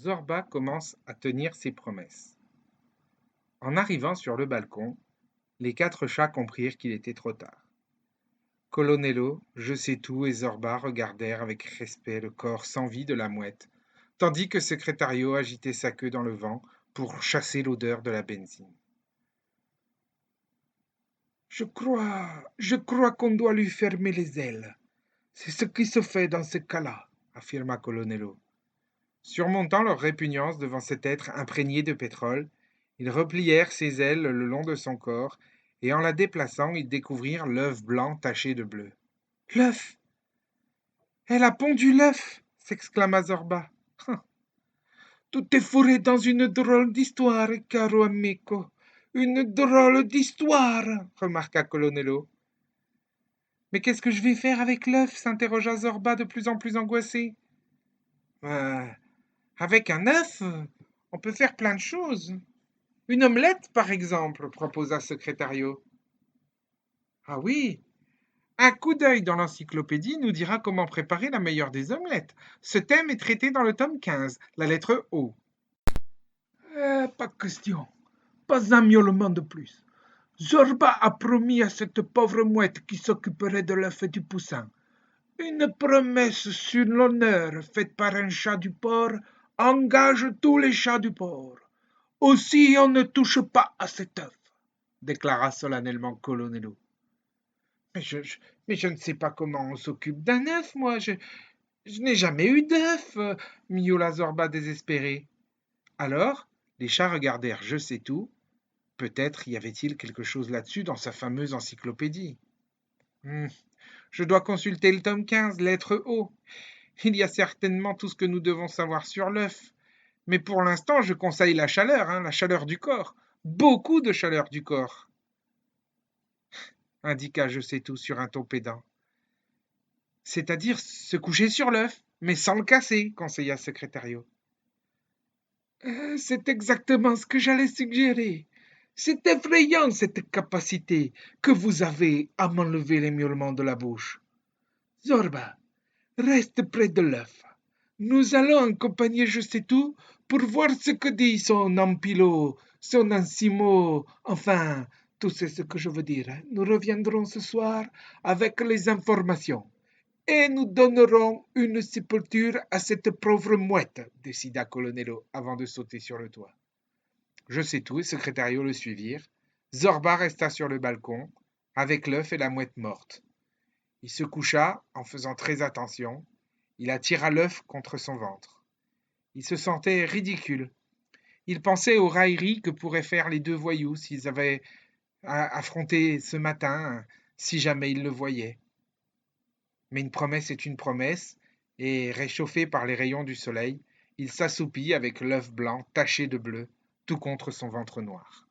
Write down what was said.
Zorba commence à tenir ses promesses. En arrivant sur le balcon, les 4 chats comprirent qu'il était trop tard. Colonello, Je sais tout et Zorba regardèrent avec respect le corps sans vie de la mouette, tandis que Secrétario agitait sa queue dans le vent pour chasser l'odeur de la benzine. Je crois qu'on doit lui fermer les ailes. C'est ce qui se fait dans ce cas-là, affirma Colonello. Surmontant leur répugnance devant cet être imprégné de pétrole, ils replièrent ses ailes le long de son corps, et en la déplaçant, ils découvrirent l'œuf blanc taché de bleu. L'œuf! Elle a pondu l'œuf! S'exclama Zorba. Tout est fourré dans une drôle d'histoire, caro amico. Une drôle d'histoire, remarqua Colonello. Mais qu'est-ce que je vais faire avec l'œuf s'interrogea Zorba de plus en plus angoissé. Avec un œuf, on peut faire plein de choses. Une omelette, par exemple, proposa Secrétario. Ah oui, un coup d'œil dans l'encyclopédie nous dira comment préparer la meilleure des omelettes. Ce thème est traité dans le tome 15, la lettre O. Pas question, pas un miaulement de plus. Zorba a promis à cette pauvre mouette qui s'occuperait de l'œuf et du poussin. Une promesse sur l'honneur faite par un chat du port engage tous les chats du port. Aussi on ne touche pas à cet œuf, déclara solennellement Colonello. Mais je ne sais pas comment on s'occupe d'un œuf, moi. Je n'ai jamais eu d'œuf, miaula Zorba désespéré. Alors, les chats regardèrent Je sais tout. Peut-être y avait-il quelque chose là-dessus dans sa fameuse encyclopédie. Je dois consulter le tome 15, lettre O. Il y a certainement tout ce que nous devons savoir sur l'œuf. Mais pour l'instant, je conseille la chaleur du corps. Beaucoup de chaleur du corps, indiqua Je sais tout sur un ton pédant. C'est-à-dire se coucher sur l'œuf, mais sans le casser, conseilla Secrétario. C'est exactement ce que j'allais suggérer. C'est effrayant cette capacité que vous avez à m'enlever les miaulements de la bouche. Zorba, reste près de l'œuf. Nous allons accompagner Je sais tout pour voir ce que dit son ampilo, son ansimo, enfin, tout c'est ce que je veux dire. Nous reviendrons ce soir avec les informations. Et nous donnerons une sépulture à cette pauvre mouette, décida Colonello avant de sauter sur le toit. Je sais tout et Secrétario le suivirent. Zorba resta sur le balcon, avec l'œuf et la mouette morte. Il se coucha en faisant très attention. Il attira l'œuf contre son ventre. Il se sentait ridicule. Il pensait aux railleries que pourraient faire les 2 voyous s'ils avaient affronté ce matin, si jamais ils le voyaient. Mais une promesse est une promesse, et réchauffé par les rayons du soleil, il s'assoupit avec l'œuf blanc taché de bleu, tout contre son ventre noir.